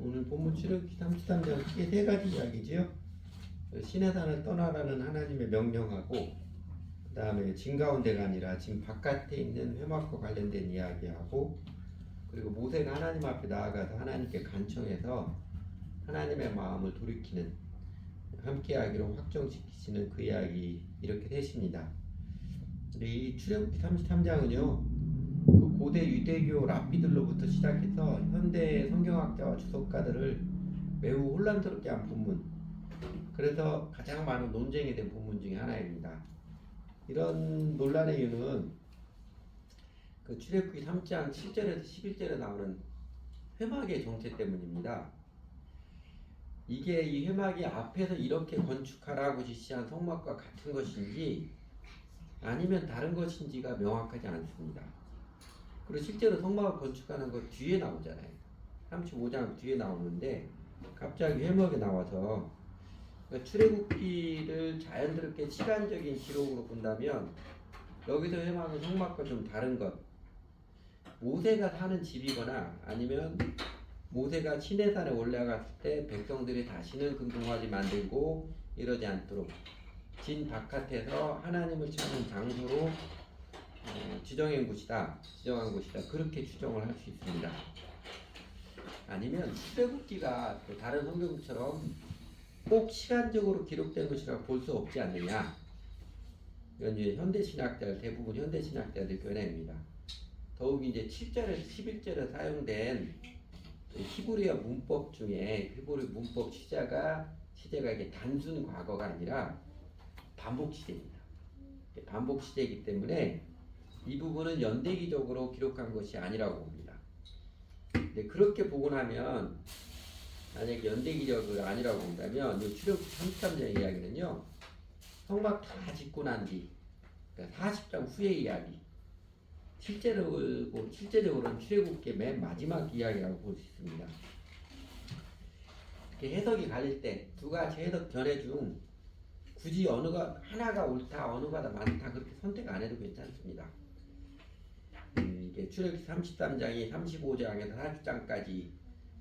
오늘 본문 출애굽기 33장 크게 세 가지 이야기지요. 신의 산을 떠나라는 하나님의 명령하고, 그 다음에 진 가운데가 아니라 진 바깥에 있는 회막과 관련된 이야기하고, 그리고 모세가 하나님 앞에 나아가서 하나님께 간청해서 하나님의 마음을 돌이키는, 함께하기로 확정시키시는 그 이야기, 이렇게 셋입니다. 이 출애굽기 33장은요 그 고대 유대교 랍비들로부터 시작해서 현대 성경학자와 주석가들을 매우 혼란스럽게 한 본문, 그래서 가장 많은 논쟁이 된 본문 중에 하나입니다. 이런 논란의 이유는 그 출애굽기 3장 7절에서 11절에 나오는 회막의 정체 때문입니다. 이게 이 회막이 앞에서 이렇게 건축하라고 지시한 성막과 같은 것인지 아니면 다른 것인지가 명확하지 않습니다. 그리고 실제로 성막을 건축하는 거 뒤에 나오잖아요. 35장 뒤에 나오는데 갑자기 회막에 나와서, 그러니까 출애굽기를 자연스럽게 시간적인 기록으로 본다면 여기서 회막은 성막과 좀 다른 것, 모세가 사는 집이거나 아니면 모세가 시내산에 올라갔을 때 백성들이 다시는 금송아지 만들고 이러지 않도록 진 바깥에서 하나님을 찾는 장소로 지정한 곳이다. 그렇게 추정을 할 수 있습니다. 아니면 출애굽기가 다른 성경처럼 꼭 시간적으로 기록된 것이라고 볼 수 없지 않느냐. 이건 이제 대부분 현대 신학자들 견해입니다. 더욱 이제 7절에서 11절에 사용된 히브리어 문법 중에 히브리 문법 시제가 이게 단순 과거가 아니라 반복 시제입니다. 반복 시제이기 때문에 이 부분은 연대기적으로 기록한 것이 아니라고 봅니다. 근데 그렇게 보고 나면, 만약에 연대기적으로 아니라고 본다면 이 출애굽기 33장 이야기는요 성막 다 짓고 난 뒤, 그러니까 40장 후의 이야기, 실제적으로는 출애굽기의 맨 마지막 이야기라고 볼 수 있습니다. 이렇게 해석이 갈릴 때 두 가지 해석 견해 중 굳이 하나가 옳다, 어느가 더 많다, 그렇게 선택 안 해도 괜찮습니다. 이게 출애굽기 33장이 35장에서 40장까지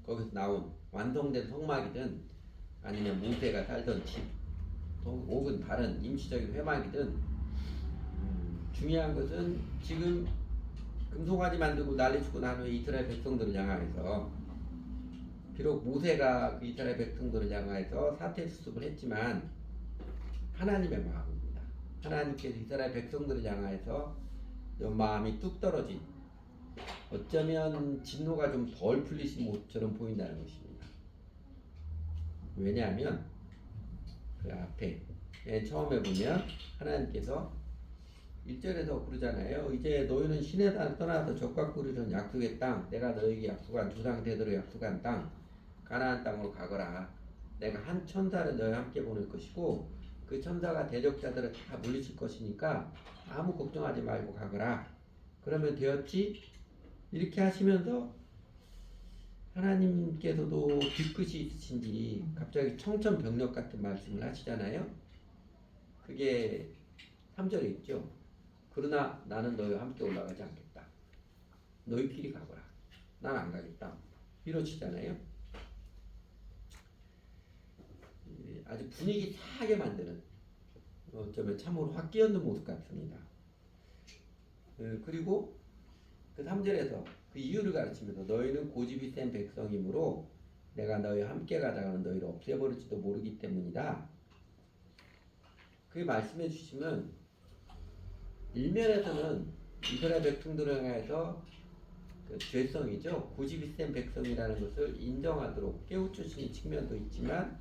거기서 나온 완성된 성막이든 아니면 모세가 살던 집 혹은 다른 임시적인 회막이든, 중요한 것은 지금 금송아지 만들고 난리치고 난 후에 이스라엘 백성들을 향하여서, 비록 모세가 그 이스라엘 백성들을 향하여서 사태수습을 했지만 하나님의 마음입니다. 하나님께서 이스라엘 백성들을 향하여서 마음이 뚝 떨어진, 어쩌면 진노가 좀 덜 풀리신 모습처럼 보인다는 것입니다. 왜냐하면 그 앞에 맨 처음에 보면 하나님께서 1절에서 그러잖아요. 이제 너희는 신의 산을 떠나서 적과 꿀이던 약속의 땅, 내가 너희에게 약속한 조상 대대로 약속한 땅, 가나안 땅으로 가거라. 내가 한 천사를 너희와 함께 보낼 것이고 그 천사가 대적자들을 다 물리칠 것이니까 아무 걱정하지 말고 가거라. 그러면 되었지? 이렇게 하시면서 하나님께서도 뒤끝이 있으신지 갑자기 청천벽력 같은 말씀을 하시잖아요. 그게 3절에 있죠. 그러나 나는 너희와 함께 올라가지 않겠다. 너희끼리 가거라. 난 안 가겠다. 이러시잖아요. 아주 분위기 차게 만드는, 어쩌면 참으로 확 끼얹는 모습 같습니다. 그리고 그 3절에서 그 이유를 가르치면서 너희는 고집이 센 백성이므로 내가 너희와 함께 가다가는 너희를 없애버릴지도 모르기 때문이다. 그 말씀해 주시면 일면에서는 이스라엘 백성들을 향해서 그 죄성이죠. 고집이 센 백성이라는 것을 인정하도록 깨우치시는 측면도 있지만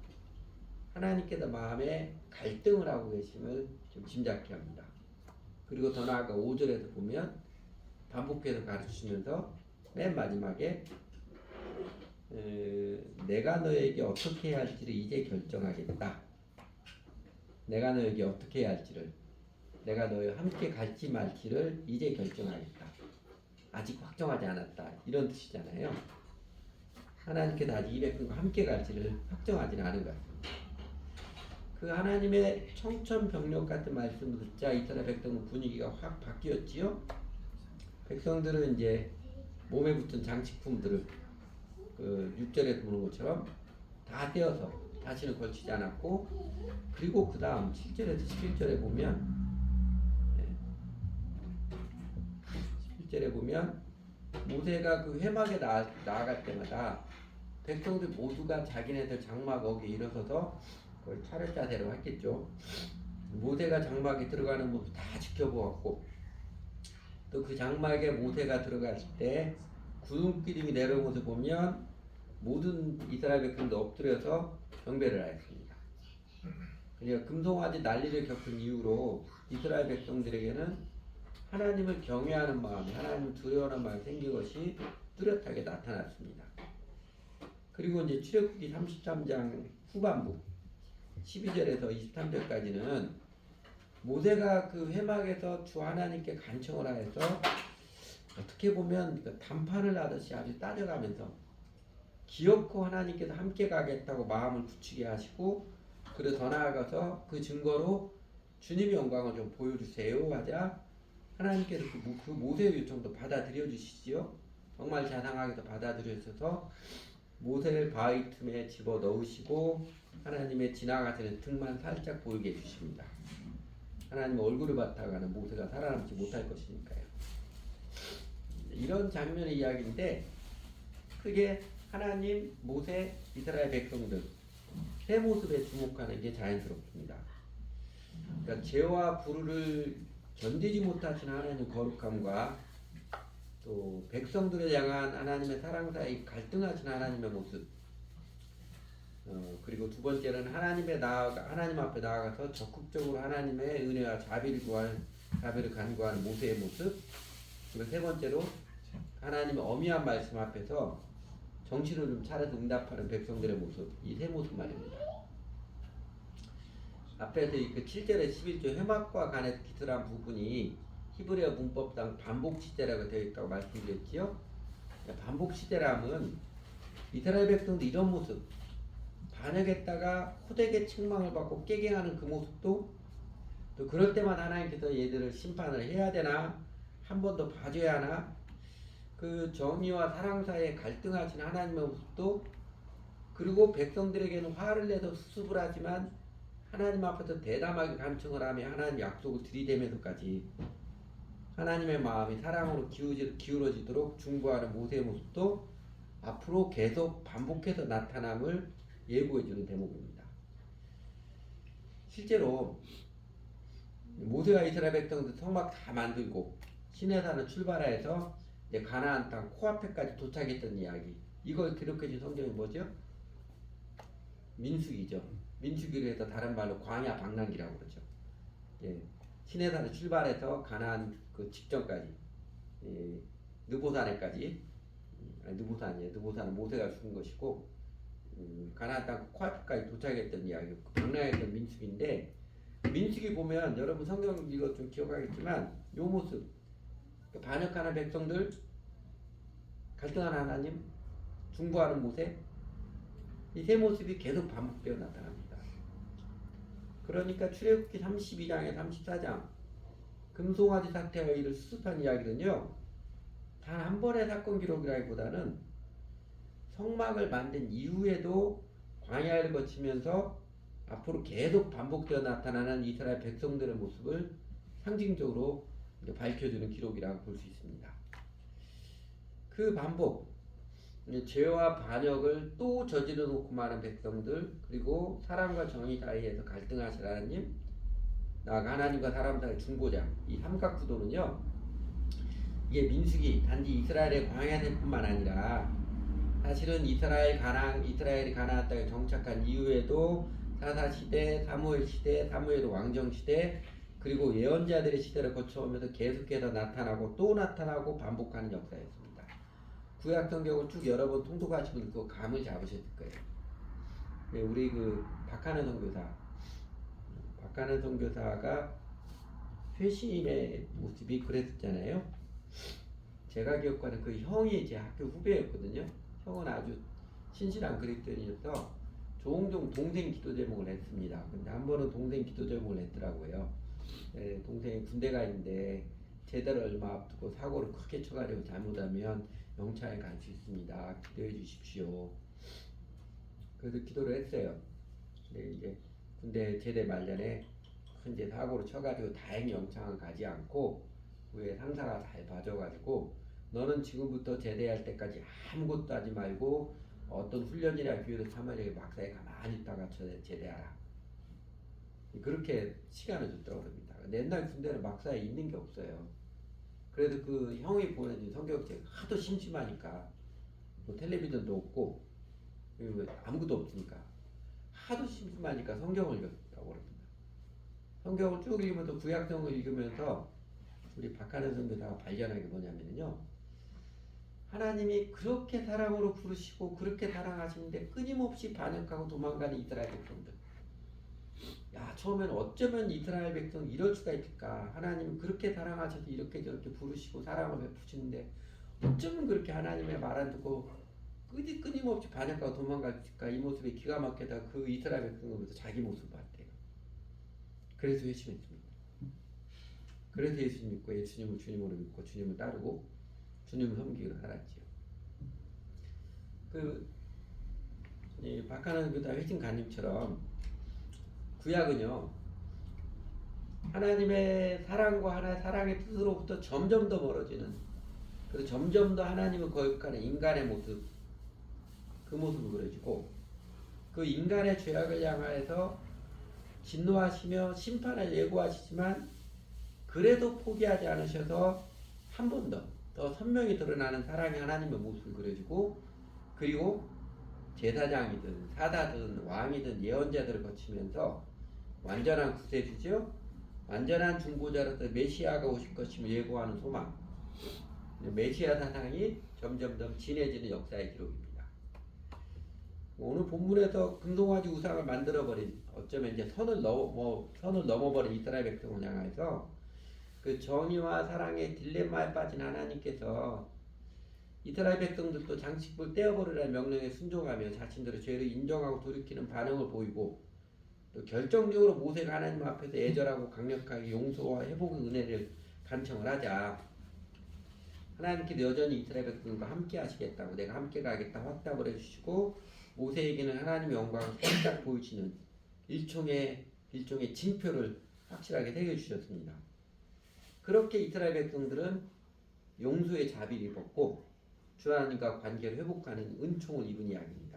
하나님께서 마음에 갈등을 하고 계심을 좀 짐작케 합니다. 그리고 더 나아가 5절에서 보면 반복해서 가르치시면서 맨 마지막에 내가 너에게 어떻게 해야 할지를 이제 결정하겠다. 내가 너에게 어떻게 해야 할지를, 내가 너희와 함께 갈지 말지를 이제 결정하겠다. 아직 확정하지 않았다. 이런 뜻이잖아요. 하나님께서 아직 이 백성과 함께 갈지를 확정하지는 않은 것 같습니다. 그 하나님의 청천벽력 같은 말씀을 듣자 이스라엘 백성의 분위기가 확 바뀌었지요. 백성들은 이제 몸에 붙은 장식품들을 그 6절에 보는 것처럼 다 떼어서 다시는 걸치지 않았고, 그리고 그 다음 7절에서 11절에 보면 11절에 보면 모세가 그 회막에 나아갈 때마다 백성들 모두가 자기네들 장막 어귀에 일어서서 그걸 차렷자세로 했겠죠. 모세가 장막에 들어가는 모습 다 지켜보았고, 또 그 장막에 모세가 들어갔을 때 구름 기둥이 내려온 것을 보면 모든 이스라엘 백성도 엎드려서 경배를 하였습니다. 그러니까 금송아지 난리를 겪은 이후로 이스라엘 백성들에게는 하나님을 경외하는 마음이, 하나님을 두려워하는 마음이 생긴 것이 뚜렷하게 나타났습니다. 그리고 이제 출애굽기 33장 후반부 12절에서 23절까지는 모세가 그 회막에서 주 하나님께 간청을 하여서 어떻게 보면 그 단판을 하듯이 아주 따져가면서 기어코 하나님께서 함께 가겠다고 마음을 굳히게 하시고, 그리고 더 나아가서 그 증거로 주님의 영광을 좀 보여주세요 하자 하나님께서 그 모세의 요청도 받아들여 주시지요. 정말 자상하게도 받아들여 주셔서 모세를 바위 틈에 집어 넣으시고 하나님의 지나가시는 등만 살짝 보이게 해주십니다. 하나님 얼굴을 바라가는 모세가 살아남지 못할 것이니까요. 이런 장면의 이야기인데, 크게 하나님, 모세, 이스라엘 백성들 세 모습에 주목하는 게 자연스럽습니다. 그러니까 죄와 불의를 견디지 못하신 하나님의 거룩함과 또 백성들을 향한 하나님의 사랑 사이 갈등하신 하나님의 모습, 그리고 두 번째는 하나님 앞에 나아가서 적극적으로 하나님의 은혜와 자비를 간구하는 모세의 모습, 그리고 세 번째로 하나님의 어미한 말씀 앞에서 정신을 좀 차려서 응답하는 백성들의 모습, 이 세 모습 말입니다. 앞에서 그 7절에 11절 회막과 간에 기술한 부분이 히브리어 문법상 반복 시제라고 되어 있다고 말씀드렸지요. 반복 시제람은 이스라엘 백성도 이런 모습, 반역했다가 호되게 책망을 받고 깨갱하는 그 모습도, 또 그럴 때만 하나님께서 얘들을 심판을 해야 되나, 한 번 더 봐줘야 하나, 그 정의와 사랑 사이에 갈등하신 하나님의 모습도, 그리고 백성들에게는 화를 내서 수습을 하지만 하나님 앞에서 대담하게 간청을 하며 하나님 약속을 들이대면서까지 하나님의 마음이 사랑으로 기울어지도록 중보하는 모세의 모습도 앞으로 계속 반복해서 나타남을 예고해주는 대목입니다. 실제로 모세가 이스라엘 백성들 성막 다 만들고 시내산을 출발해서 이제 가나안 땅 코앞에까지 도착했던 이야기, 이걸 기록해준 성경이 뭐죠? 민수기죠. 민수기를 해서 다른 말로 광야 방랑기라고 그러죠. 예, 시내산을 출발해서 가나안 그 직전까지, 느보산에까지, 느보산이에요. 느보산은 모세가 죽은 것이고, 가나안 땅 코앞까지 도착했던 이야기, 방랑했던 민수기인데, 민수기 보면 여러분 성경 이거 좀 기억하겠지만 요 모습, 반역하는 백성들, 갈등하는 하나님, 중보하는 모세, 이 세 모습이 계속 반복되어 나타납니다. 그러니까 출애굽기 32장에 34장 금송아지 사태와 이를 수습한 이야기는요, 단 한 번의 사건 기록이라기보다는 성막을 만든 이후에도 광야를 거치면서 앞으로 계속 반복되어 나타나는 이스라엘 백성들의 모습을 상징적으로 밝혀주는 기록이라고 볼 수 있습니다. 그 반복, 죄와 반역을 또 저지러 놓고 마는 백성들, 그리고 사랑과 정의 사이에서 갈등하실 하나님, 나아가 하나님과 사람 사이의 중보자, 이 삼각구도는요, 이게 민수기 단지 이스라엘의 광야세뿐만 아니라 사실은 이스라엘이 가나안 땅에 정착한 이후에도 사사시대, 사무엘시대, 사무엘 왕정시대, 그리고 예언자들의 시대를 거쳐오면서 계속해서 나타나고 또 나타나고 반복하는 역사였습니다. 구약 성경을 쭉 여러 번 통독하시면 그 감을 잡으셨을 거예요. 우리 그 박하는 선교사가 회심의 모습이 그랬잖아요. 제가 기억하는 그 형이 제 학교 후배였거든요. 형은 아주 신실한 그리스도인이어서 종종 동생 기도 제목을 했습니다. 근데 한 번은 동생 기도 제목을 했더라고요. 동생이 군대 가 있는데 제대를 얼마 앞두고 사고를 크게 쳐가지고 잘못하면 영창에 갈 수 있습니다. 기도해 주십시오. 그래서 기도를 했어요. 근데 이제 군대 제대 말년에 큰 이제 사고를 쳐가지고 다행히 영창을 가지 않고 후에 상사가 잘 봐줘가지고 너는 지금부터 제대할 때까지 아무것도 하지 말고 어떤 훈련이나 교육을 참아내게 막사에 가만히 있다가 제대하라. 그렇게 시간을 줬다고 합니다. 근데 옛날 군대는 막사에 있는 게 없어요. 그래도 그 형이 보내준 성경책 하도 심심하니까 뭐 텔레비전도 없고 아무것도 없으니까 하도 심심하니까 성경을 읽었다고 합니다. 성경을 쭉 읽으면서 구약성을 읽으면서 우리 박하는 선교사가 발견한 게 뭐냐면요. 하나님이 그렇게 사랑으로 부르시고 그렇게 사랑하시는데 끊임없이 반역하고 도망가는 이스라엘 백성들. 야, 처음에는 어쩌면 이스라엘 백성 이럴 수가 있을까? 하나님은 그렇게 사랑하셔서 이렇게 저렇게 부르시고 사랑을 베푸시는데 어쩌면 그렇게 하나님의 말 안 듣고 끊임없이 반역하고 도망갈까? 이 모습이 기가 막히다. 그 이스라엘 백성을 보면서 자기 모습을 봤대요. 그래서 회심했습니다. 그래서 예수 믿고 예수님을 주님으로 믿고 주님을 따르고 주님을 섬기기로 살았지요. 박하는 교사 회심 간님처럼 구약은요 하나님의 사랑과 하나의 사랑의 뜻으로부터 점점 더 멀어지는 그리고 점점 더 하나님을 거역하는 인간의 모습 그 모습을 그려주고 그 인간의 죄악을 향하여서 진노하시며 심판을 예고하시지만 그래도 포기하지 않으셔서 한 번 더 선명히 드러나는 사랑의 하나님의 모습을 그려주고 그리고 제사장이든 사다든 왕이든 예언자들을 거치면서 완전한 구세주죠. 완전한 중보자로서 메시아가 오실 것임을 예고하는 소망. 메시아 사상이 점점점 진해지는 역사의 기록입니다. 오늘 본문에서 금송아지 우상을 만들어버린 어쩌면 이제 선을 넘어버린 이스라엘 백성을 향해서 그 정의와 사랑의 딜레마에 빠진 하나님께서 이스라엘 백성들도 장식불 떼어버리라는 명령에 순종하며 자신들의 죄를 인정하고 돌이키는 반응을 보이고 또 결정적으로 모세가 하나님 앞에서 애절하고 강력하게 용서와 회복의 은혜를 간청을 하자 하나님께서 여전히 이스라엘 백성과 함께 하시겠다고 내가 함께 가겠다 확답을 해주시고 모세에게는 하나님의 영광을 살짝 보이시는 일종의 징표를 확실하게 새겨주셨습니다. 그렇게 이스라엘 백성들은 용서의 자비를 입었고 주 하나님과 관계를 회복하는 은총을 입은 이야기입니다.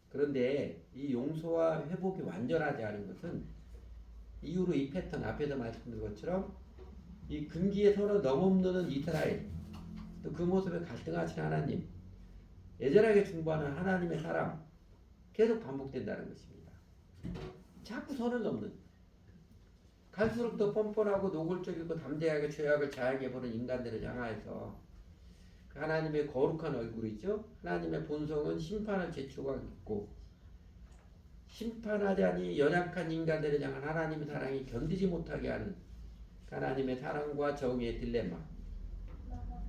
그런데 이 용서와 회복이 완전하지 않은 것은 이후로 이 패턴 앞에서 말씀드린 것처럼 이 금기의 선을 넘어넘는 이스라엘 또 그 모습에 갈등하신 하나님 애절하게 중보하는 하나님의 사랑 계속 반복된다는 것입니다. 자꾸 선을 넘는 갈수록 더 뻔뻔하고 노골적이고 담대하게 죄악을 자행해보는 인간들을 향하여서 그 하나님의 거룩한 얼굴이죠. 하나님의 본성은 심판을 제초하고 있고 심판하자니 연약한 인간들을 향한 하나님의 사랑이 견디지 못하게 하는 그 하나님의 사랑과 정의의 딜레마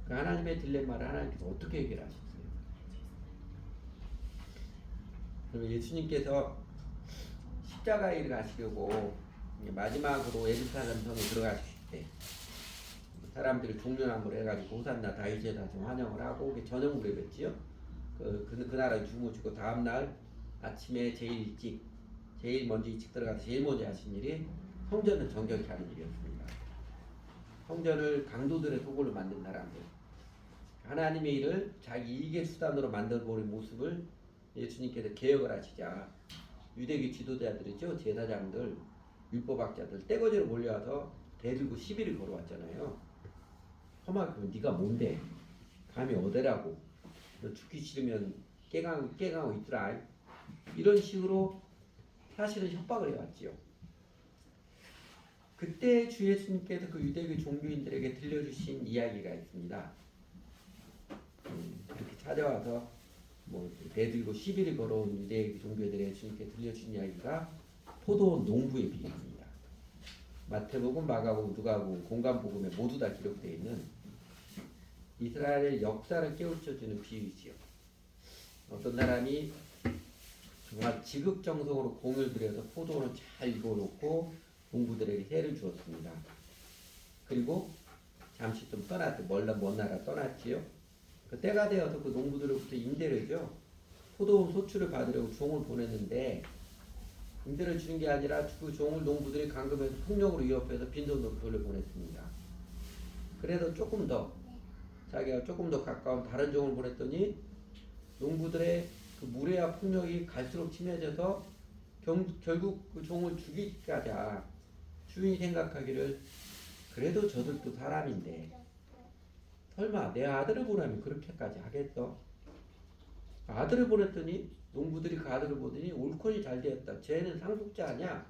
그 하나님의 딜레마를 하나님께서 어떻게 해결하셨어요? 그리고 예수님께서 십자가의 일을 하시려고 마지막으로 예루살렘 성에 들어가실 때 사람들이 종려나무를 해가지고 호산나 다윗의 다시 환영을 하고 저녁 예배지요. 그 나라에 주무시고 다음날 아침에 제일 먼저 일찍 들어가서 제일 먼저 하신 일이 성전을 정결케 하는 일이었습니다. 성전을 강도들의 도구로 만든 사람들 하나님의 일을 자기 이익의 수단으로 만들어버린 모습을 예수님께서 개혁을 하시자 유대교 지도자들이죠. 제사장들 율법학자들 떼거지로 몰려와서 대들고 시비를 걸어왔잖아요. 험하게 네가 뭔데? 감히 어디라고? 너 죽기 싫으면 깨강하고 있더라. 이런 식으로 사실은 협박을 해왔지요. 그때 주 예수님께서 그 유대교 종교인들에게 들려주신 이야기가 있습니다. 그렇게 찾아와서 대들고 시비를 걸어온 유대교 종교인들에게 예수님께 들려주신 이야기가 포도원 농부의 비유입니다. 마태복음, 마가복음, 누가복음, 공간복음에 모두 다 기록되어 있는 이스라엘의 역사를 깨우쳐주는 비유이지요. 어떤 사람이 정말 지극정성으로 공을 들여서 포도원을 잘 익어놓고 농부들에게 해를 주었습니다. 그리고 잠시 좀 떠났죠. 먼 나라 떠났지요. 그 때가 되어서 그 농부들로부터 임대료죠. 포도원 소출을 받으려고 종을 보냈는데 임대를 주는 게 아니라 그 종을 농부들이 감금해서 폭력으로 위협해서 빈손으로 돌려보냈습니다. 그래도 자기가 조금 더 가까운 다른 종을 보냈더니 농부들의 그 무례와 폭력이 갈수록 심해져서 결국 그 종을 죽이기까지 주인이 생각하기를 그래도 저들도 사람인데 설마 내 아들을 보내면 그렇게까지 하겠어? 아들을 보냈더니 농부들이 그 아들을 보더니 옳거니 잘 되었다. 쟤는 상속자 아니야?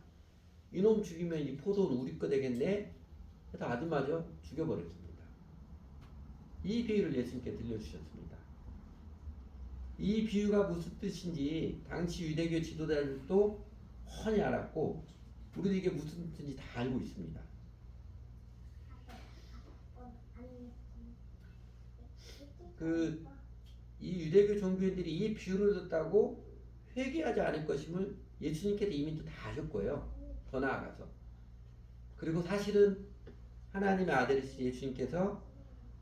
이놈 죽이면 이 포도는 우리 거 되겠네? 그래서 아들마저 죽여버렸습니다. 이 비유를 예수님께 들려주셨습니다. 이 비유가 무슨 뜻인지 당시 유대교 지도자들도 훤히 알았고 우리도 이게 무슨 뜻인지 다 알고 있습니다. 이 유대교 종교인들이 이 비유를 듣다고 회개하지 않을 것임을 예수님께서 이미 다 아실 거예요. 더 나아가서. 그리고 사실은 하나님의 아들이신 예수님께서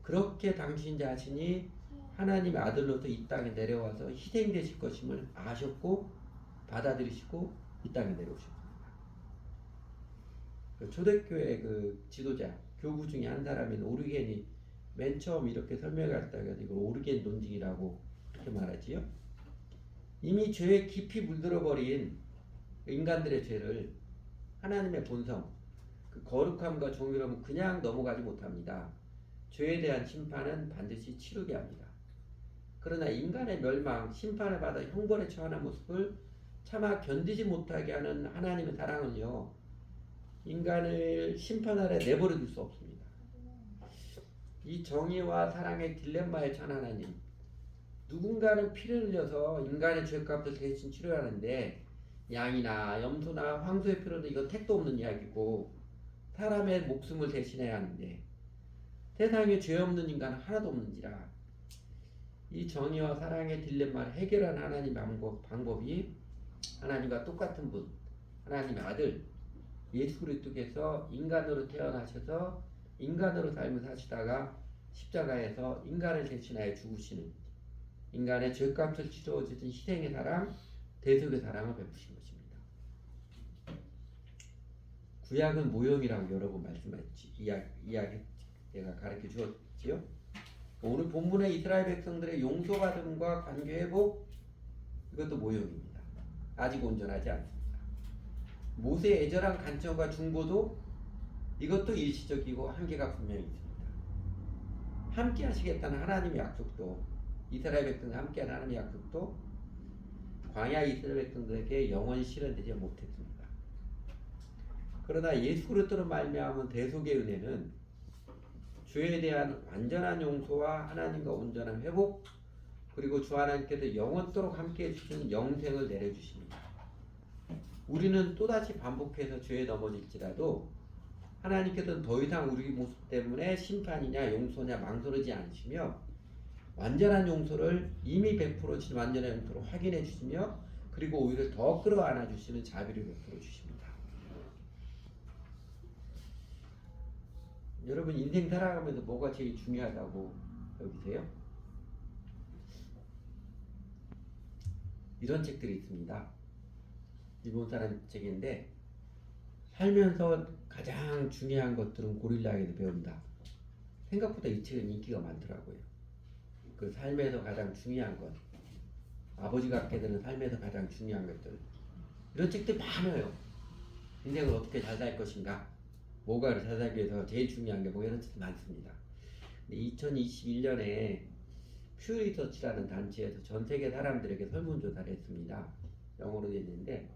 그렇게 당신 자신이 하나님의 아들로서 이 땅에 내려와서 희생되실 것임을 아셨고 받아들이시고 이 땅에 내려오셨습니다. 그 초대교회 그 지도자 교구 중에 한 사람인 오르겐이 맨 처음 이렇게 설명했다가 이걸 오르겐 논증이라고 그렇게 말하지요. 이미 죄에 깊이 물들어 버린 인간들의 죄를 하나님의 본성, 그 거룩함과 정의로움은 그냥 넘어가지 못합니다. 죄에 대한 심판은 반드시 치르게 합니다. 그러나 인간의 멸망, 심판을 받아 형벌에 처하는 모습을 차마 견디지 못하게 하는 하나님의 사랑은요, 인간을 심판 아래 내버려 둘 수 없습니다. 이 정의와 사랑의 딜레마에 처한 하나님, 누군가는 피를 흘려서 인간의 죄값을 대신 치료하는데 양이나 염소나 황소의 피로는 이건 택도 없는 이야기고 사람의 목숨을 대신해야 하는데 세상에 죄 없는 인간은 하나도 없는지라 이 정의와 사랑의 딜레마를 해결하는 하나님의 방법이 하나님과 똑같은 분, 하나님의 아들 예수 그리스도께서 인간으로 태어나셔서 인간으로 삶을 사시다가 십자가에서 인간을 대신하여 죽으시는 인간의 죄값을 치러주신 희생의 사랑, 대속의 사랑을 베푸신 것입니다. 구약은 모형이라고 여러 번 말씀했지 이야기 제가 가르쳐 주었지요. 오늘 본문의 이스라엘 백성들의 용서받음과 관계 회복 이것도 모형입니다. 아직 온전하지 않습니다. 모세의 애절한 간청과 중보도 이것도 일시적이고 한계가 분명히 있습니다. 함께 하시겠다는 하나님의 약속도 이스라엘 백성과 함께하는 하나님의 약속도 광야 이스라엘 백성들에게 영원히 실현되지 못했습니다. 그러나 예수 그리스도로 말미암은 대속의 은혜는 죄에 대한 완전한 용서와 하나님과 온전한 회복 그리고 주 하나님께서 영원토록 함께해 주시는 영생을 내려주십니다. 우리는 또다시 반복해서 죄에 넘어질지라도 하나님께서는 더 이상 우리 모습 때문에 심판이냐 용서냐 망설이지 않으시며 완전한 용서를 이미 베풀어 주신 완전한 용서로 확인해 주시며 그리고 오히려 더 끌어안아 주시는 자비를 베풀어 주십니다. 여러분 인생 살아가면서 뭐가 제일 중요하다고 여기세요? 이런 책들이 있습니다. 일본 사람 책인데 살면서 가장 중요한 것들은 고릴라에게서 배운다. 생각보다 이 책은 인기가 많더라고요. 그 삶에서 가장 중요한 것, 아버지가 갖게 되는 삶에서 가장 중요한 것들 이런 책들 많아요. 인생을 어떻게 잘 살 것인가, 뭐가 잘 살기 위해서 제일 중요한 게 뭐 이런 책들 많습니다. 2021년에 퓨 리서치라는 단체에서 전 세계 사람들에게 설문조사를 했습니다. 영어로 되어 있는데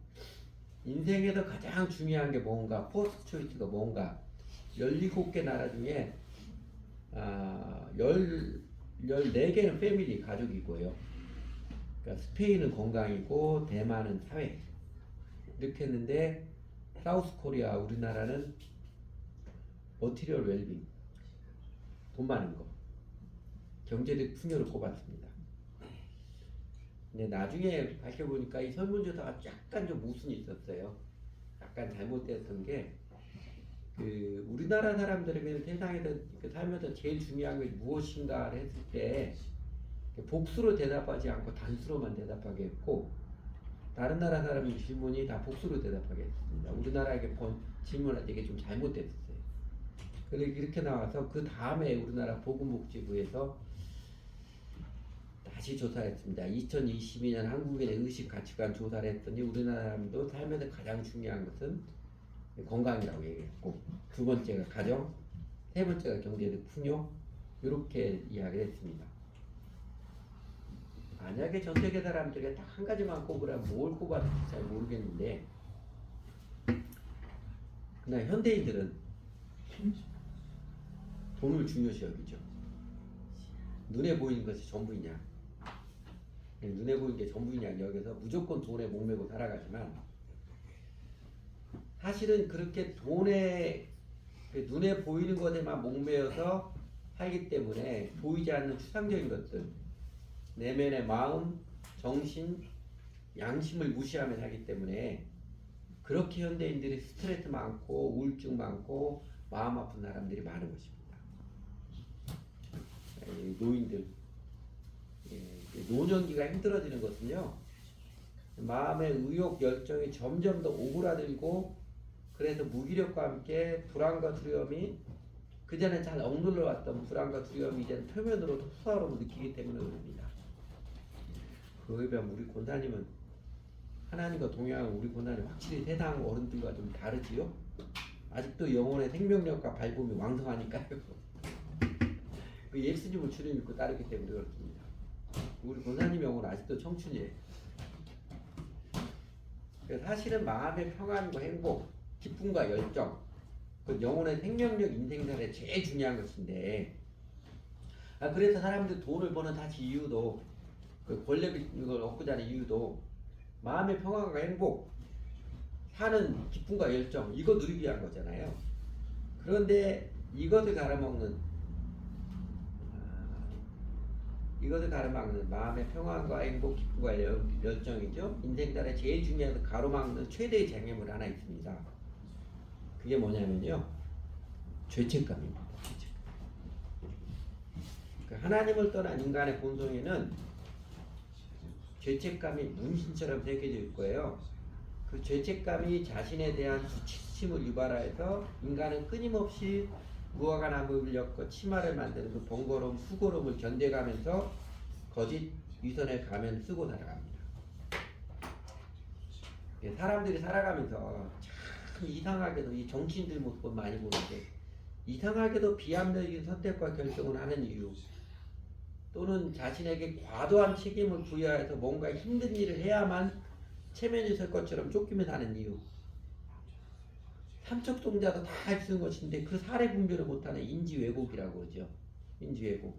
인생에서 가장 중요한 게 뭔가, 포스트 초이스가 뭔가 17개 나라 중에 14개는 패밀리, 가족이고요. 그러니까 스페인은 건강이고 대만은 사회 이렇게 했는데 사우스 코리아 우리나라는 머티리얼 웰빙, 돈 많은 거, 경제적 풍요를 꼽았습니다. 근데 나중에 밝혀보니까 이 설문조사가 약간 좀 모순이 있었어요. 약간 잘못됐던 게 우리나라 사람들에게는 세상에서 살면서 제일 중요한 게 무엇인가를 했을 때 복수로 대답하지 않고 단수로만 대답하게 했고, 다른 나라 사람의 질문이 다 복수로 대답하게 했습니다. 우리나라에게 본 질문할 때 이게 좀 잘못됐어요. 그래서 이렇게 나와서 그 다음에 우리나라 보건복지부에서 다시 조사했습니다. 2022년 한국인의 의식 가치관 조사를 했더니 우리나라 사람도 살면서 가장 중요한 것은 건강이라고 얘기했고, 두 번째가 가정, 세 번째가 경제적 풍요, 이렇게 이야기를 했습니다. 만약에 전 세계 사람들이 딱 한 가지만 꼽으라면 뭘 꼽았을지 잘 모르겠는데, 그냥 현대인들은 돈을 중요시 여기죠. 눈에 보이는 것이 전부이냐, 눈에 보이는 게 전부이냐 여기서 무조건 돈에 목매고 살아가지만, 사실은 그렇게 돈에 눈에 보이는 것에만 목매어서 살기 때문에 보이지 않는 추상적인 것들, 내면의 마음, 정신, 양심을 무시하며 살기 때문에 그렇게 현대인들이 스트레스 많고 우울증 많고 마음 아픈 사람들이 많은 것입니다. 노인들, 노년기가 힘들어지는 것은요, 마음의 의욕, 열정이 점점 더 오그라들고, 그래서 무기력과 함께 불안과 두려움이, 그전에 잘 억눌러 왔던 불안과 두려움이 이제는 표면으로 흡사로 느끼기 때문에 그럽니다. 그에 비하면 우리 권사님은, 하나님과 동행하는 우리 권사님 확실히 세상 어른들과 좀 다르지요? 아직도 영혼의 생명력과 발품이 왕성하니까요. 예수님을 주님 믿고 따르기 때문에 그렇습니다. 우리 권사님 영혼은 아직도 청춘이에요. 사실은 마음의 평안과 행복, 기쁨과 열정, 그 영혼의 생명력, 인생살에 제일 중요한 것인데, 그래서 사람들 돈을 버는 사실 이유도, 그 권력을 얻고자 하는 이유도 마음의 평안과 행복, 사는 기쁨과 열정, 이거 누리기 위한 거잖아요. 그런데 이것을 가로막는 마음의 평안과 행복, 기쁨과 열정이죠. 인생살에 제일 중요한 가로막는 최대의 장애물 하나 있습니다. 그게 뭐냐면요, 죄책감입니다. 죄책감. 하나님을 떠난 인간의 본성에는 죄책감이 문신처럼 새겨져 있을 거예요. 그 죄책감이 자신에 대한 수치심을 유발하여서 인간은 끊임없이 무화과 나무를 엮고 치마를 만드는 그 번거로움, 수고로움을 견뎌가면서 거짓 위선의 가면 쓰고 살아갑니다. 사람들이 살아가면서 참 이상하게도 이 정치인들 모습을 많이 보는데, 이상하게도 비합리적인 선택과 결정을 하는 이유, 또는 자신에게 과도한 책임을 부여해서 뭔가 힘든 일을 해야만 체면이 설 것처럼 쫓기며 사는 이유, 삼척 동자도 다 할 수 있는 것인데 그 사례 분별을 못하는 인지 왜곡이라고 그러죠. 인지 왜곡.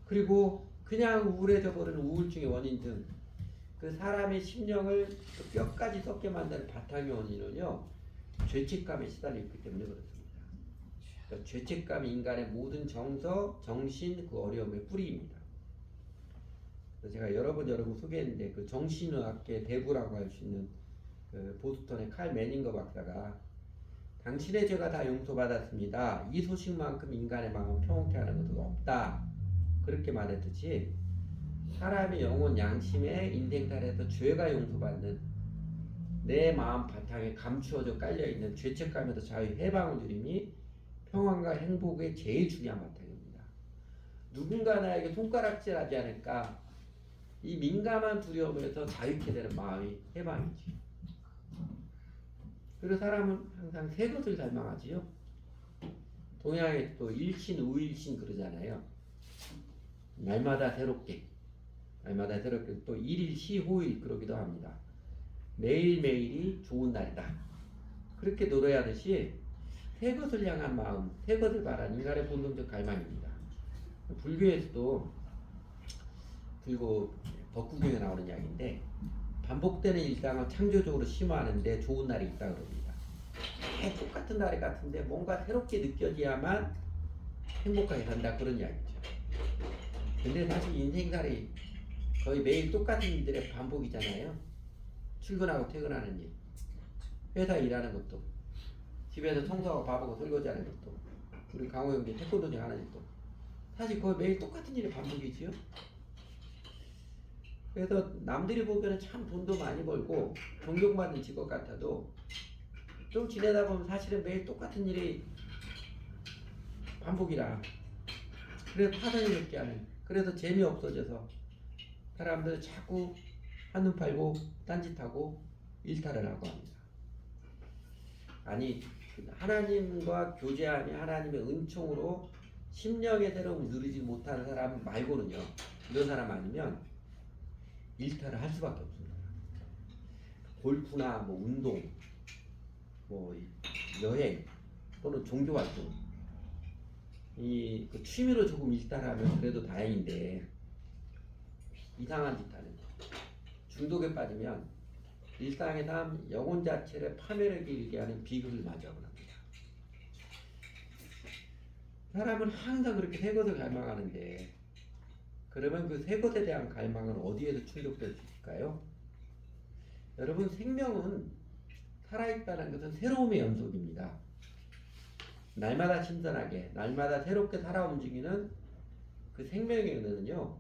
그리고 그냥 우울해져 버리는 우울증의 원인 등 그 사람의 심령을 뼈까지 썩게 만드는 바탕의 원인은요, 죄책감에 시달려 있기 때문에 그렇습니다. 그러니까 죄책감이 인간의 모든 정서, 정신, 그 어려움의 뿌리입니다. 제가 여러 번 소개했는데, 그 정신의학계 대부라고 할 수 있는 그 보스턴의 칼 매닝거 박사가 당신의 죄가 다 용서받았습니다. 이 소식만큼 인간의 마음을 평온케 하는 것은 없다. 그렇게 말했듯이, 사람의 영혼, 양심의 인생살에서 죄가 용서받는, 내 마음 바탕에 감추어져 깔려있는 죄책감에서 자유 해방을 누림이 평안과 행복의 제일 중요한 바탕입니다. 누군가 나에게 손가락질하지 않을까, 이 민감한 두려움에서 자유케 되는 마음이 해방이지. 그리고 사람은 항상 세 것을 갈망하지요. 동양에 또 일신, 우일신 그러잖아요. 날마다 새롭게 또 일일시 호일 그러기도 합니다. 매일매일이 좋은 날이다. 그렇게 노래하듯이 새 것을 향한 마음, 새 것을 바라는 인간의 본능적 갈망입니다. 불교에서도, 그리고 덕구경에 나오는 이야기인데, 반복되는 일상을 창조적으로 심화하는데 좋은 날이 있다 그럽니다. 똑같은 날이 같은데 뭔가 새롭게 느껴져야만 행복하게 산다, 그런 이야기죠. 근데 사실 인생살이 거의 매일 똑같은 일들의 반복이잖아요. 출근하고 퇴근하는 일, 회사 일하는 것도 집에서 청소하고 밥하고 설거지하는 것도, 우리 강호 형제 태권도장 하는 일도, 사실 거의 매일 똑같은 일이 반복이지요. 그래서 남들이 보기에는 참 돈도 많이 벌고 존경받는 직업 같아도 좀 지내다 보면 사실은 매일 똑같은 일이 반복이라, 그래서 파산이 없게 하는, 그래서 재미없어져서 사람들 자꾸 한눈 팔고 딴짓하고 일탈을 하고 합니다. 아니, 하나님과 교제하며 하나님의 은총으로 심령의 새로움을 누리지 못하는 사람 말고는요, 이런 사람 아니면 일탈을 할 수밖에 없습니다. 골프나 뭐 운동, 뭐 여행 또는 종교 활동, 그 취미로 조금 일탈하면 그래도 다행인데, 이상한 짓 하는 거, 중독에 빠지면 일상에 대한 영혼 자체를 파멸하게 일게 하는 비극을 맞이하고 합니다. 사람은 항상 그렇게 새 것을 갈망하는데, 그러면 그 새 것에 대한 갈망은 어디에서 충족될 수 있을까요? 여러분, 생명은 살아있다는 것은 새로움의 연속입니다. 날마다 신선하게, 날마다 새롭게 살아 움직이는 그 생명의 은혜는요,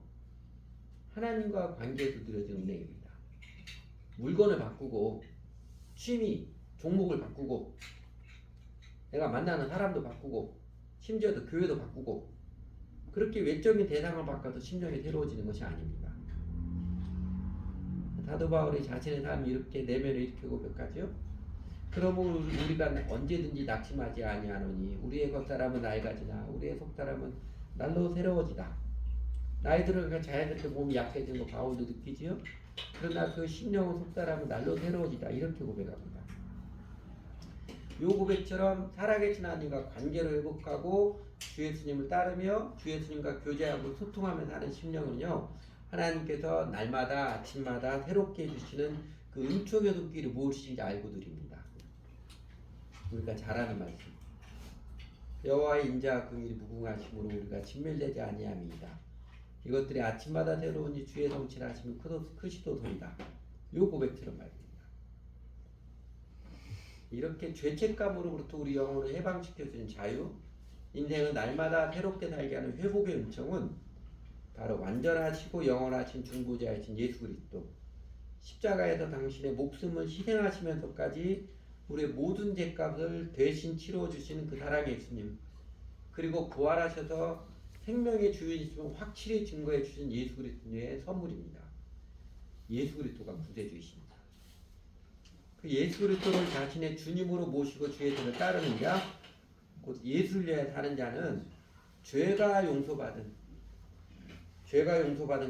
하나님과 관계에서 누려진 은혜입니다. 물건을 바꾸고, 취미, 종목을 바꾸고, 내가 만나는 사람도 바꾸고, 심지어도 교회도 바꾸고, 그렇게 외적인 대상을 바꿔도 심령이 새로워지는 것이 아닙니다. 사도 바울이 자신의 삶이 이렇게 내면을 이렇게 고백하죠. 그러므로 우리가 언제든지 낙심하지 아니하노니 우리의 겉사람은 낡아지나 우리의 속사람은 날로 새로워지다. 나이 들어가 자연스럽게 몸이 약해지는 거 바울도 느끼지요. 그러나 그 심령은 속사람은 날로 새로워지다, 이렇게 고백합니다. 요 고백처럼 살아계신 하나님과 관계를 회복하고 주 예수님을 따르며 주 예수님과 교제하고 소통하며 사는 심령은요, 하나님께서 날마다 아침마다 새롭게 해주시는 그 은총의 손길이 무엇인지 알고 드립니다. 우리가 잘 아는 말씀, 여호와의 인자와 긍휼이 무궁하심으로 우리가 진멸되지 아니함이니이다. 이것들이 아침마다 새로우니 주의 성취를 하시면 크시도소이다. 요 고백처럼 말입니다. 이렇게 죄책감으로부터 우리 영혼을 해방시켜주는 자유, 인생은 날마다 새롭게 살게 하는 회복의 은총은 바로 완전하시고 영원하신 중보자이신 예수 그리스도, 십자가에서 당신의 목숨을 희생하시면서까지 우리의 모든 죄값을 대신 치러주시는 그 사랑의 예수님, 그리고 부활하셔서 생명의 주인이심을 확실히 증거해 주신 예수 그리스도의 선물입니다. 예수 그리스도가 구세주이십니다. 그 예수 그리스도를 자신의 주님으로 모시고 주의 뜻을 따르는 자, 곧 예수를 위해 사는 자는 죄가 용서받은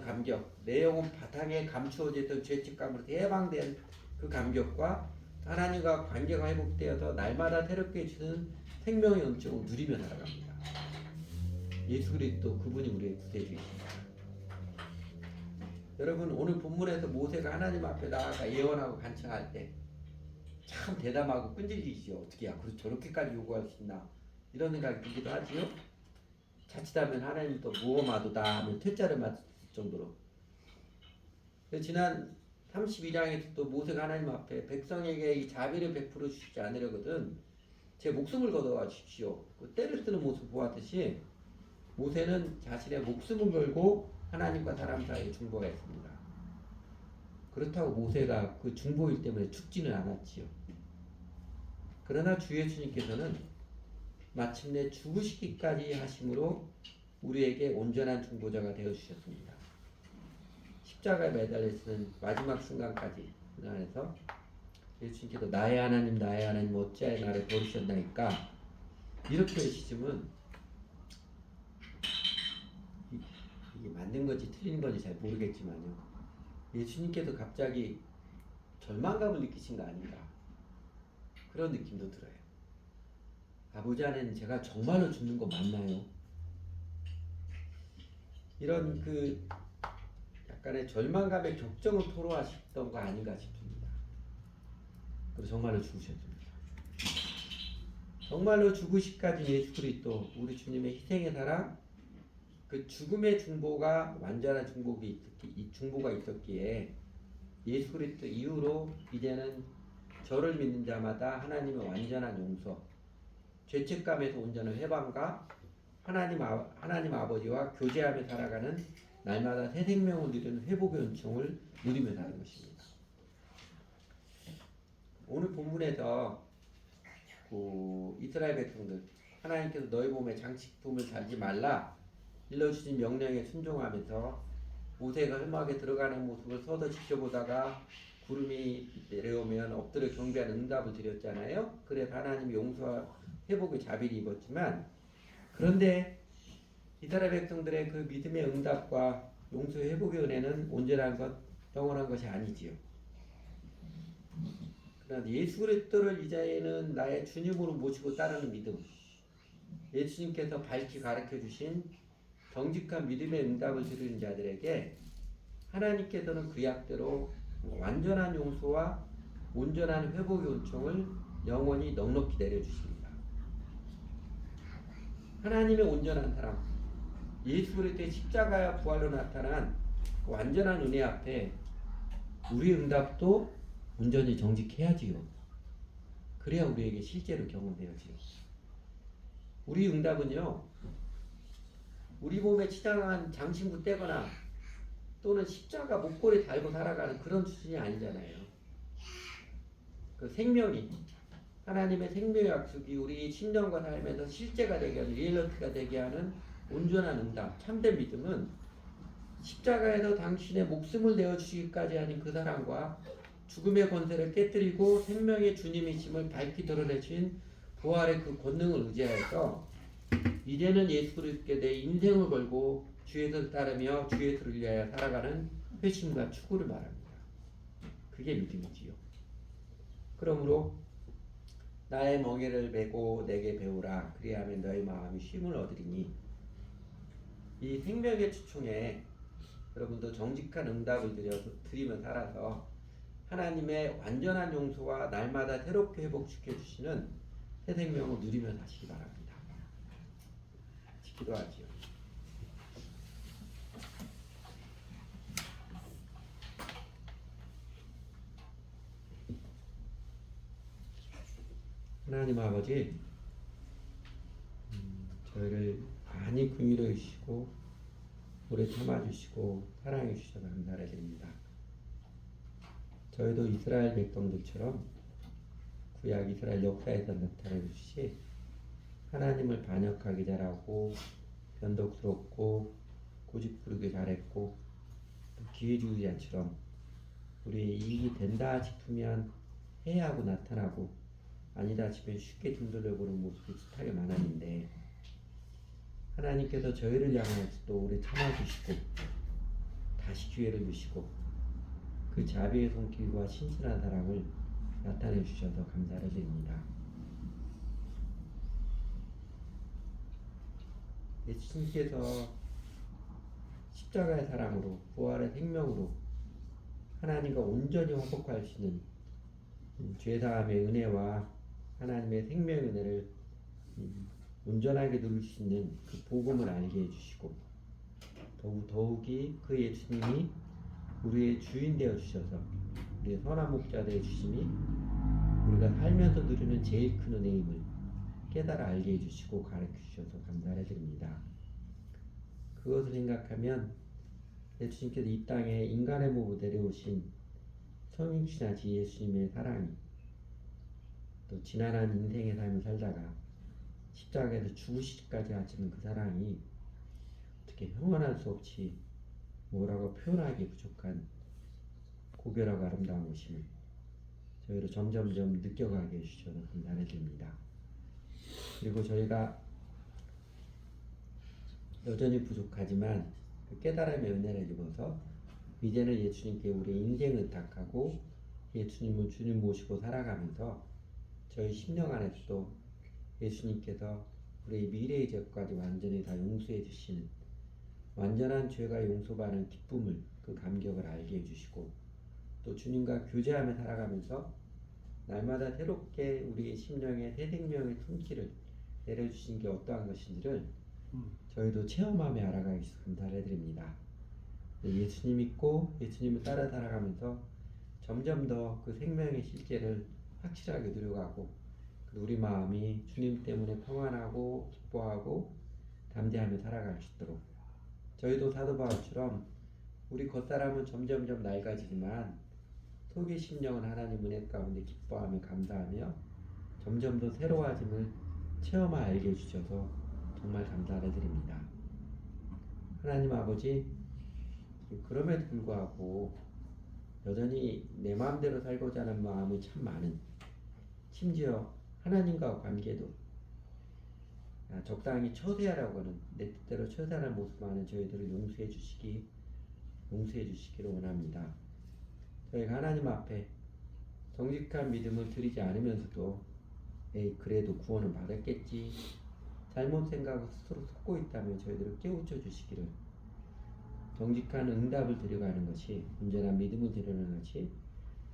감격, 내 영혼 바탕에 감추어져 있던 죄책감으로 해방된 그 감격과 하나님과 관계가 회복되어서 날마다 새롭게 해주는 생명의 은총을 누리며 살아갑니다. 예수 그리스도, 그분이 우리의 구세주이십니다. 여러분, 오늘 본문에서 모세가 하나님 앞에 나아가 예언하고 간청할 때 참 대담하고 끈질기시죠. 어떻게 저렇게까지 요구할 수 있나, 이런 생각이 들기도 하지요. 자칫하면 하나님 또 무엄하도다 하면 퇴짜를 맞을 정도로. 지난 32장에서 또 모세가 하나님 앞에 백성에게 이 자비를 베풀어 주시지 않으려거든 제 목숨을 걷어와 주십시오, 그 때를 쓰는 모습 보았듯이 모세는 자신의 목숨을 걸고 하나님과 사람 사이에 중보했습니다. 그렇다고 모세가 그 중보일 때문에 죽지는 않았지요. 그러나 주 예수님께서는 마침내 죽으시기까지 하심으로 우리에게 온전한 중보자가 되어주셨습니다. 십자가에 매달려 있는 마지막 순간까지 그 안에서 예수님께서 나의 하나님 어찌하여 나를 버리셨나이까, 이렇게 외치시면 이게 맞는 건지 틀린 건지 잘 모르겠지만요, 예수님께서 갑자기 절망감을 느끼신 거 아닌가, 그런 느낌도 들어요. 아버지 안에는 제가 정말로 죽는 거 맞나요? 이런 그 약간의 절망감의 격정을 토로하셨던 거 아닌가 싶습니다. 그리고 정말로 죽으셨습니다. 정말로 죽으시까지 예수 그리스도, 우리 주님의 희생의 사랑, 그 죽음의 중보가 완전한 중보가 있었기에 예수 그리스도 이후로 이제는 저를 믿는 자마다 하나님의 완전한 용서, 죄책감에서 온전한 해방과 하나님 아버지와 교제하며 살아가는 날마다 새 생명을 누리는 회복의 은총을 누리며 사는 것입니다. 오늘 본문에서 이스라엘 백성들 하나님께서 너희 몸에 장식품을 달지 말라 일러주신 명령에 순종하면서 모세가 회막에 들어가는 모습을 서서 지켜보다가 구름이 내려오면 엎드려 경배하는 응답을 드렸잖아요. 그래서 하나님이 용서와 회복의 자비를 입었지만, 그런데 이스라엘 백성들의 그 믿음의 응답과 용서의 회복의 은혜는 온전한 것, 영원한 것이 아니지요. 그러나 예수 그리스도를 이제는 나의 주님으로 모시고 따르는 믿음, 예수님께서 밝히 가르쳐 주신 정직한 믿음의 응답을 드리는 자들에게 하나님께서는 그 약대로 완전한 용서와 온전한 회복의 은총을 영원히 넉넉히 내려주십니다. 하나님의 온전한 사랑, 예수 그리스도의 십자가와 부활로 나타난 그 완전한 은혜 앞에 우리의 응답도 온전히 정직해야지요. 그래야 우리에게 실제로 경험되어지요. 우리 응답은요, 우리 몸에 치장한 장신구 떼거나 또는 십자가 목걸이 달고 살아가는 그런 수준이 아니잖아요. 그 생명이, 하나님의 생명의 약속이 우리 심령과 삶에서 실제가 되게 하는, 리얼리티가 되게 하는 온전한 응답, 참된 믿음은 십자가에서 당신의 목숨을 내어주시기까지 하는 그 사랑과 죽음의 권세를 깨뜨리고 생명의 주님이심을 밝히 드러내신 부활의 그 권능을 의지하여서 이제는 예수 그리스도께 내 인생을 걸고 주의 뜻을 따르며 주의 뜻을 위하여 살아가는 회심과 추구를 말합니다. 그게 믿음이지요. 그러므로 나의 멍에를 메고 내게 배우라 그리하면 너희 마음이 쉼을 얻으리니, 이 생명의 추총에 여러분도 정직한 응답을 드리며 살아서 하나님의 완전한 용서와 날마다 새롭게 회복시켜 주시는 새 생명을 누리며 사시기 바랍니다. 기도하지요. 하나님 아버지, 저희를 많이 긍휼히 여기시고 오래 참아주시고 사랑해 주셔서 감사드립니다. 저희도 이스라엘 백성들처럼 구약 이스라엘 역사에서 나타내주시 하나님을 반역하기 잘하고 변덕스럽고 고집부리게 잘했고 또 기회주의자처럼 우리의 이익이 된다 싶으면 해하고 나타나고 아니다 싶으면 쉽게 등돌려 보는 모습이 숱하게 많았는데, 하나님께서 저희를 향하여 또 오래 참아주시고 다시 기회를 주시고 그 자비의 손길과 신실한 사랑을 나타내 주셔서 감사를 드립니다. 예수님께서 십자가의 사랑으로 부활의 생명으로 하나님과 온전히 화목할 수 있는 죄사함의 은혜와 하나님의 생명의 은혜를 온전하게 누릴 수 있는 그 복음을 알게 해주시고, 더욱이 그 예수님이 우리의 주인 되어 주셔서 우리의 선한 목자 되어 주심이 우리가 살면서 누리는 제일 큰 은혜임을 깨달아 알게 해주시고 가르쳐 주셔서 감사를 드립니다. 그것을 생각하면 예수님께서 이 땅에 인간의 몸으로 내려오신 성육신하신 예수님의 사랑이, 또 지난한 인생의 삶을 살다가 십자가에서 죽으시기까지 하시는 그 사랑이 어떻게 형언할 수 없이 뭐라고 표현하기 부족한 고결하고 아름다운 것임을 저희로 점점점 느껴가게 해주셔서 감사를 드립니다. 그리고 저희가 여전히 부족하지만 그 깨달음의 은혜를 입어서 이제는 예수님께 우리의 인생을 의탁하고 예수님을 주님 모시고 살아가면서 저희 심령 안에서도 예수님께서 우리의 미래의 죄까지 완전히 다 용서해 주시는 완전한 죄가 용서받는 기쁨을, 그 감격을 알게 해주시고, 또 주님과 교제하며 살아가면서 날마다 새롭게 우리의 심령에 새 생명의 손길을 내려주신 게 어떠한 것인지를 저희도 체험하며 알아가기 위해서 감사를 해드립니다. 예수님 믿고 예수님을 따라 살아가면서 점점 더 그 생명의 실제를 확실하게 누려가고 그 우리 마음이 주님 때문에 평안하고 기뻐하고 담대하며 살아갈 수 있도록 저희도 사도 바울처럼 우리 겉사람은 점점점 낡아지지만 속의 심령은 하나님 은혜 가운데 기뻐하며 감사하며 점점 더 새로워짐을 체험하 알게 해주셔서 정말 감사를 드립니다. 하나님 아버지, 그럼에도 불구하고 여전히 내 마음대로 살고자 하는 마음이 참 많은, 심지어 하나님과 관계도 적당히 처세하라고 하는, 내 뜻대로 처세하는 모습 많은 저희들을 용서해 주시기를 원합니다. 저희가 하나님 앞에 정직한 믿음을 드리지 않으면서도 그래도 구원은 받았겠지, 잘못 생각하고 스스로 속고 있다면 저희들을 깨우쳐 주시기를, 정직한 응답을 드려가는 것이, 온전한 믿음을 드려가는 것이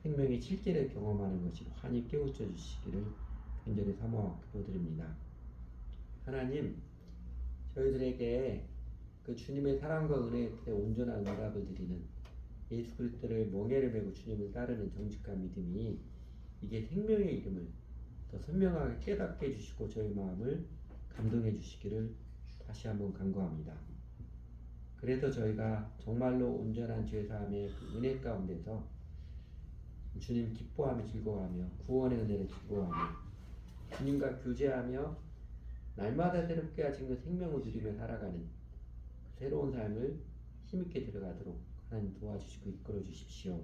생명의 실제를 경험하는 것이 환히 깨우쳐 주시기를 간절히 사모하고 기도드립니다. 하나님, 저희들에게 그 주님의 사랑과 은혜에 온전한 응답을 드리는 예수 그리스도를 멍에를 메고 주님을 따르는 정직한 믿음이, 이게 생명의 이름을 더 선명하게 깨닫게 해주시고 저희 마음을 감동해 주시기를 다시 한번 간구합니다. 그래서 저희가 정말로 온전한 죄사함의 그 은혜 가운데서 주님 기뻐하며 즐거워하며 구원의 은혜를 즐거워하며 주님과 교제하며 날마다 새롭게 하신 그 생명을 누리며 살아가는 그 새로운 삶을 힘있게 들어가도록 하나님 도와주시고 이끌어 주십시오.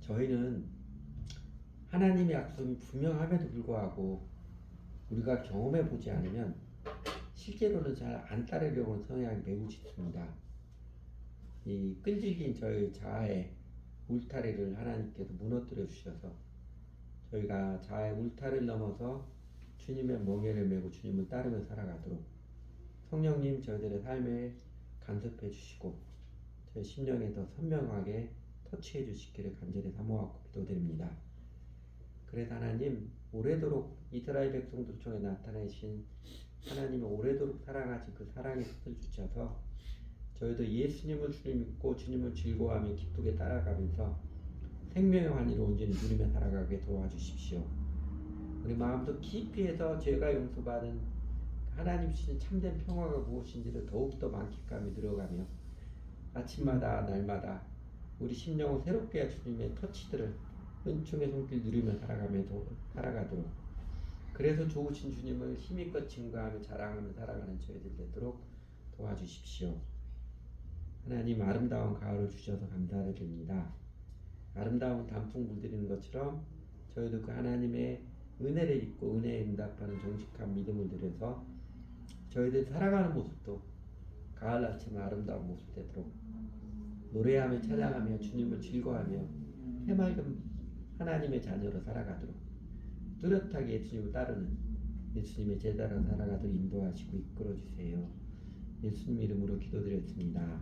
저희는 하나님의 약속이 분명함에도 불구하고 우리가 경험해 보지 않으면 실제로는 잘 안 따르려고 하는 성향이 매우 짙습니다. 이 끈질긴 저희 자아의 울타리를 하나님께서 무너뜨려 주셔서 저희가 자아의 울타리를 넘어서 주님의 멍에를 메고 주님을 따르며 살아가도록 성령님 저희들의 삶에 간섭해 주시고 저희 심령에 더 선명하게 터치해 주시기를 간절히 사모하고 기도드립니다. 그래서 하나님, 오래도록 이스라엘 백성들 중에 나타내신 하나님의 오래도록 사랑하신 그 사랑의 뜻을 주셔서 저희도 예수님을 주님 믿고 주님을 즐거워하며 기쁘게 따라가면서 생명의 환희를 온전히 누리며 살아가게 도와주십시오. 우리 마음도 깊이 해서 죄가 용서받은 하나님 주신 참된 평화가 무엇인지를 더욱더 만끽하며 들어가며 아침마다 날마다 우리 심령을 새롭게 할 주님의 터치들을 은총의 손길 누리며 살아가도록, 그래서 좋으신 주님을 힘있게 증거하며 자랑하며 살아가는 저희들 되도록 도와주십시오. 하나님, 아름다운 가을을 주셔서 감사를 드립니다. 아름다운 단풍 물들이는 것처럼 저희도 그 하나님의 은혜를 입고 은혜에 응답하는 정직한 믿음을 들여서 저희들 살아가는 모습도 가을 아침 아름다운 모습 되도록 노래하며 찬양하며 주님을 즐거워하며 해맑은 하나님의 자녀로 살아가도록 뚜렷하게 예수님을 따르는 예수님의 제자로 살아가도록 인도하시고 이끌어주세요. 예수님 이름으로 기도드렸습니다.